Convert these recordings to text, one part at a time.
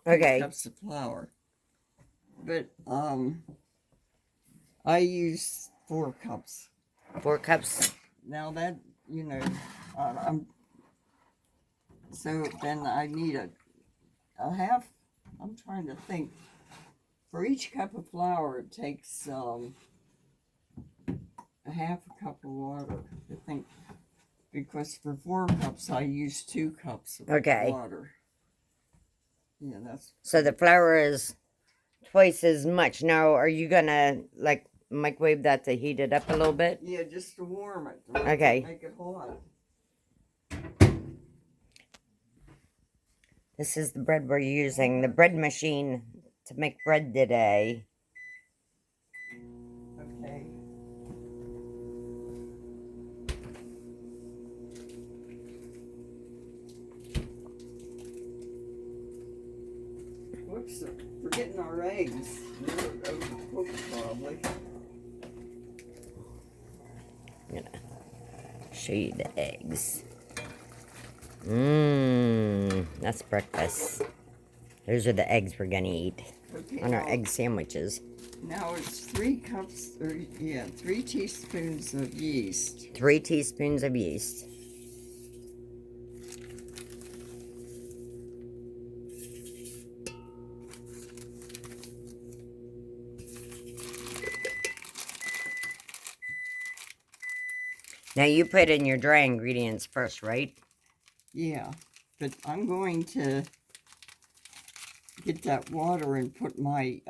Okay. 2 cups of flour. But I use 4 cups. 4 cups. Now that, you know, so then I need a half, I'm trying to think. For each cup of flour, it takes a half a cup of water, I think. Because for 4 cups, I use 2 cups of water. Yeah, that's... So the flour is twice as much. Now, are you gonna, like, microwave that to heat it up a little bit? Yeah, just to warm it. Okay. Make it hot. This is the bread we're using. The bread machine to make bread today. Okay. Whoops, forgetting our eggs. They're overcooked probably. I'm gonna show you the eggs. Mmm, that's breakfast. Those are the eggs we're gonna eat on our egg sandwiches. Now it's 3 cups, or 3 teaspoons of yeast. 3 teaspoons of yeast. Now you put in your dry ingredients first, right? Yeah, but I'm going to get that water and put my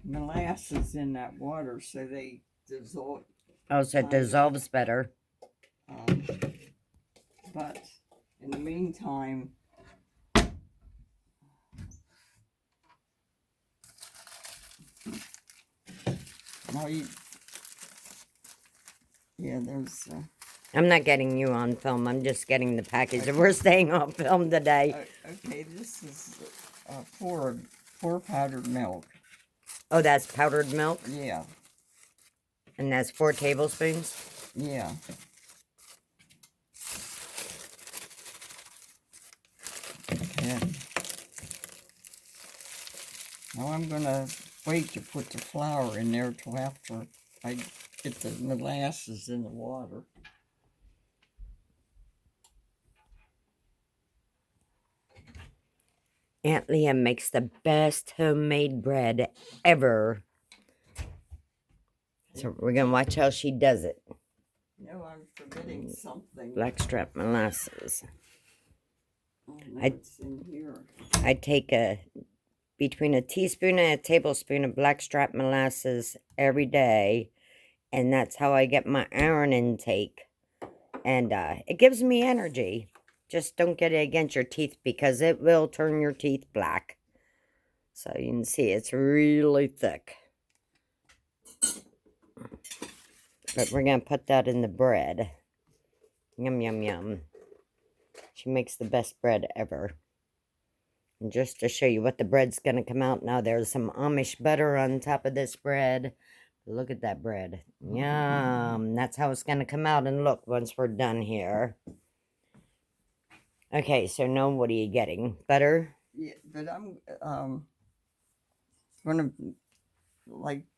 molasses in that water so they dissolve. Oh, so it dissolves better. But in the meantime, now there's... I'm not getting you on film. I'm just getting the package. Okay. We're staying on film today. Okay, this is 4 powdered milk. Oh, that's powdered milk? Yeah. And that's 4 tablespoons? Yeah. Okay. Now I'm going to wait to put the flour in there till after I get the molasses in the water. Aunt Leah makes the best homemade bread ever. So we're going to watch how she does it. No, I'm forgetting something. Blackstrap molasses. Oh, no, it's in here. I take between a teaspoon and a tablespoon of blackstrap molasses every day. And that's how I get my iron intake. And it gives me energy. Just don't get it against your teeth because it will turn your teeth black. So you can see it's really thick. But we're going to put that in the bread. Yum, yum, yum. She makes the best bread ever. And just to show you what the bread's going to come out now, there's some Amish butter on top of this bread. Look at that bread. Yum. That's how it's going to come out and look once we're done here. Okay, so now what are you getting? Butter? Yeah, but I'm going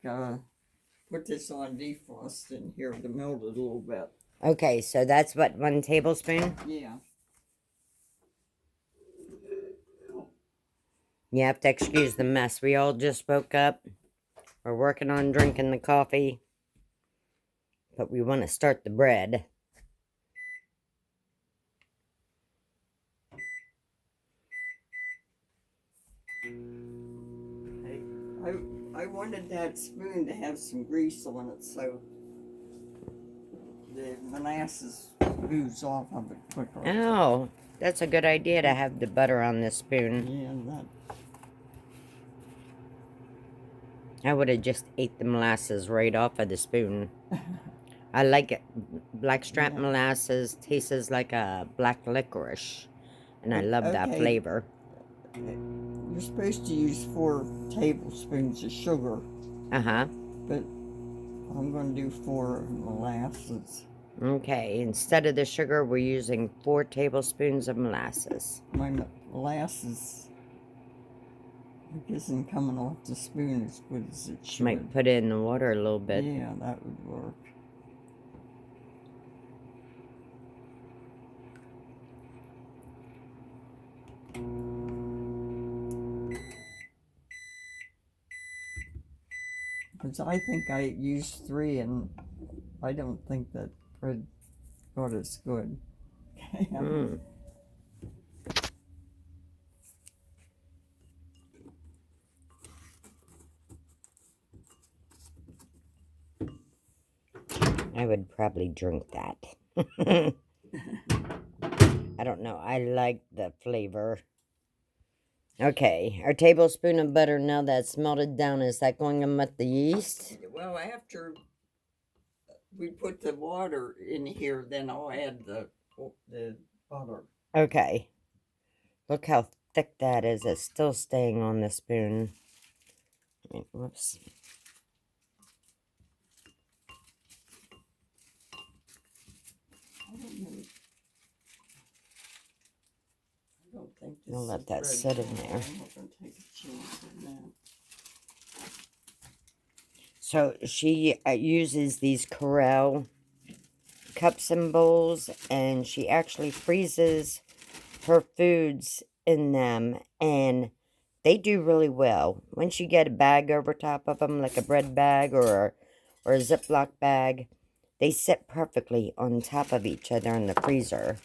to put this on defrost in here to melt it a little bit. Okay, so that's what, 1 tablespoon? Yeah. You have to excuse the mess. We all just woke up. We're working on drinking the coffee. But we want to start the bread. I wanted that spoon to have some grease on it so the molasses ooze off of it quicker. Oh, that's a good idea to have the butter on this spoon. Yeah, I would have just ate the molasses right off of the spoon. I like it. Blackstrap molasses tastes like a black licorice. And I love that flavor. You're supposed to use 4 tablespoons of sugar. Uh-huh. But I'm going to do 4 molasses. Okay, instead of the sugar, we're using 4 tablespoons of molasses. My molasses isn't coming off the spoon as good as it should. Might put it in the water a little bit. Yeah, that would work. Because I think I used 3, and I don't think that bread got as good. Mm. I would probably drink that. I don't know. I like the flavor. Okay, our tablespoon of butter now that's melted down, is that going in with the yeast? Well, after we put the water in here, then I'll add the butter. Okay. Look how thick that is. It's still staying on the spoon. Whoops. I don't think this We'll let is that bread sit in crumble. there. I'm not going to take a chance on that. So she uses these Corel cups and bowls, and she actually freezes her foods in them, and they do really well. Once you get a bag over top of them, like a bread bag or a Ziploc bag, they sit perfectly on top of each other in the freezer.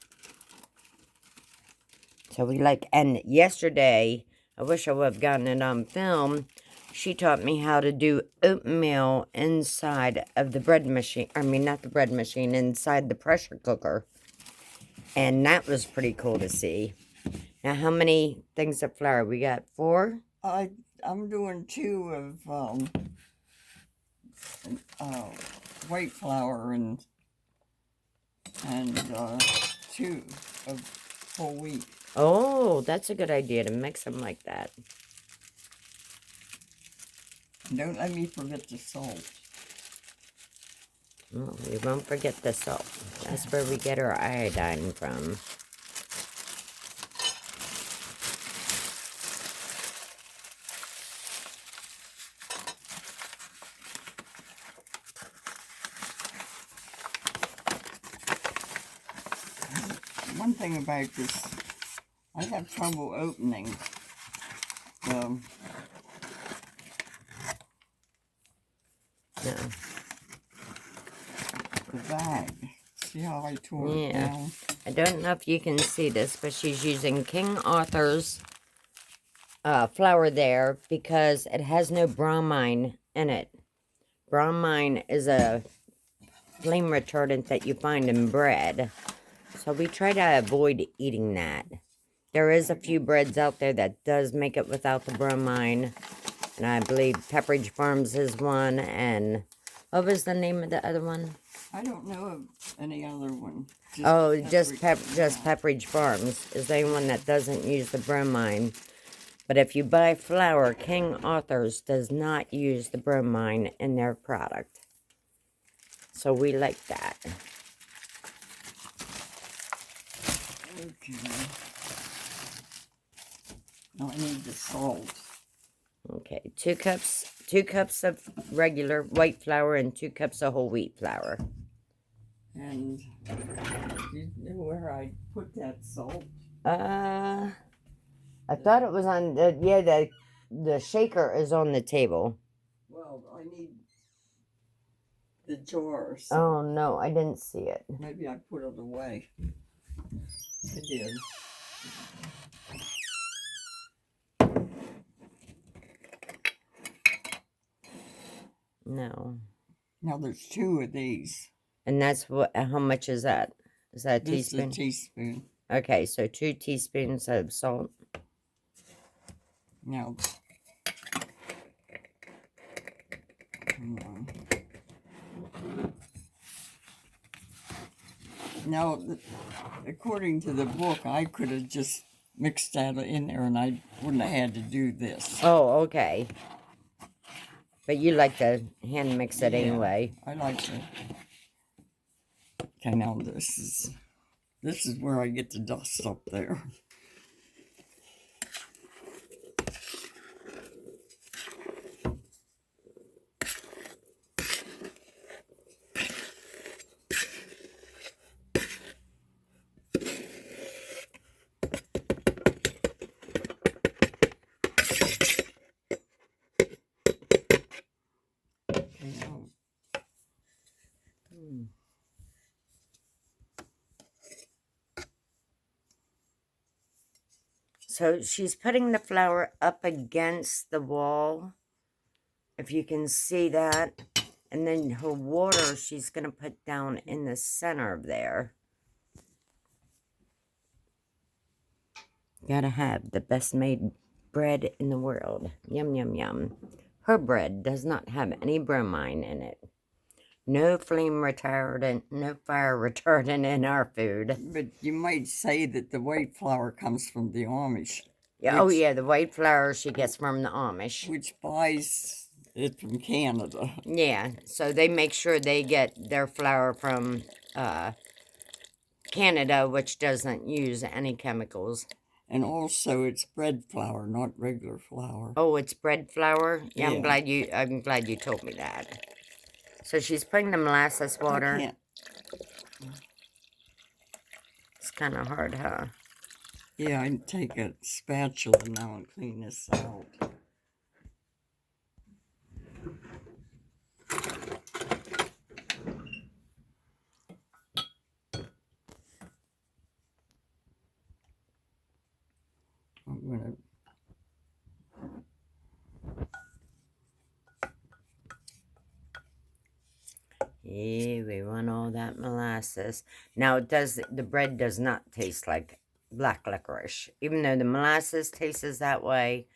So we like, and yesterday, I wish I would have gotten it on film, she taught me how to do oatmeal inside of the bread machine. I mean, not the bread machine, inside the pressure cooker. And that was pretty cool to see. Now, how many things of flour? We got 4? I'm doing 2 of white flour and 2 of whole wheat. Oh, that's a good idea to mix them like that. Don't let me forget the salt. Oh, we won't forget the salt. That's where we get our iodine from. One thing about this, I have trouble opening No. the bag. See how I tore it Yeah. down? I don't know if you can see this, but she's using King Arthur's flour there because it has no bromine in it. Bromine is a flame retardant that you find in bread. So we try to avoid eating that. There is a few breads out there that does make it without the bromine. And I believe Pepperidge Farms is one. And what was the name of the other one? I don't know of any other one. Just Pepperidge Farms is the one that doesn't use the bromine. But if you buy flour, King Arthur's does not use the bromine in their product. So we like that. Okay. Now I need the salt. Okay, 2 cups of regular white flour and 2 cups of whole wheat flour. And you know where I put that salt? I thought it was on the shaker is on the table. Well, I need the jar. So Oh no, I didn't see it. maybe I put it away. I did. No. Now there's 2 of these. And that's what, how much is that? Is that a This teaspoon? is a teaspoon. Okay, so 2 teaspoons of salt. Now, come on. Now, according to the book, I could have just mixed that in there and I wouldn't have had to do this. Oh, okay. But you like to hand mix it anyway. I like to. Okay, now this is where I get the dust up there. Okay, now. So she's putting the flour up against the wall, if you can see that. And then her water she's going to put down in the center of there. Gotta have the best made bread in the world. Yum, yum, yum. Her bread does not have any bromine in it. No flame retardant, no fire retardant in our food. But you might say that the white flour comes from the Amish. Yeah, oh yeah, the white flour she gets from the Amish. Which buys it from Canada. Yeah, so they make sure they get their flour from Canada, which doesn't use any chemicals. And also it's bread flour, not regular flour. Oh, it's bread flour? Yeah, Yeah. I'm glad you told me that. So she's putting the molasses water. It's kind of hard, huh? Yeah, I take a spatula now and clean this out. I'm gonna. Yeah, we want all that molasses. Now, the bread does not taste like black licorice. Even though the molasses tastes that way,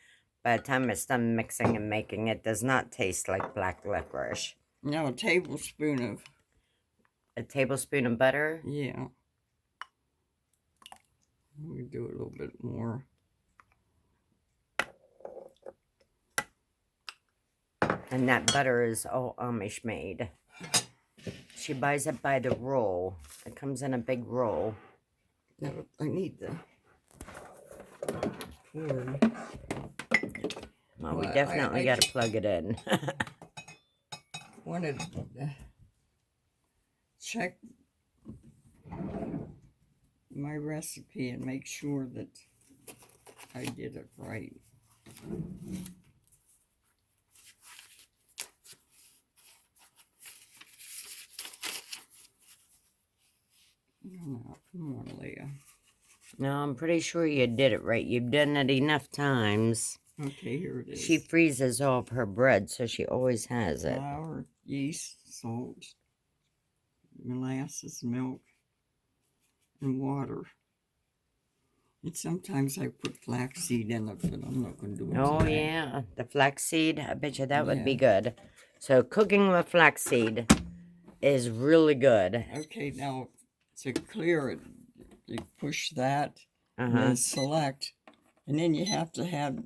by the time it's done mixing and making, it does not taste like black licorice. Now a tablespoon of butter? Yeah. We do a little bit more. And that butter is all Amish made. She buys it by the roll. It comes in a big roll. Now I need the cord. Well, we definitely got to plug it in. Wanted to check my recipe and make sure that I did it right. No, come on, Leah. No, I'm pretty sure you did it right. You've done it enough times. Okay, here it is. She freezes all of her bread, so she always has it. Flour, yeast, salt, molasses, milk, and water. And sometimes I put flaxseed in it, but I'm not going to do it Oh, today. yeah. The flaxseed. I bet you that would be good. So cooking with flaxseed is really good. Okay, now to clear it, you push that and then select. And then you have to have,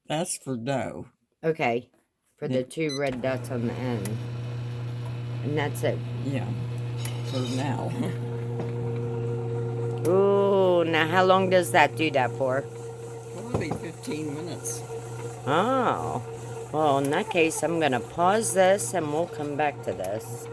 that's for dough. Okay. For the 2 red dots on the end. And that's it. Yeah. For now. Ooh, now how long does that do that for? Probably 15 minutes. Oh. Well, in that case, I'm going to pause this and we'll come back to this.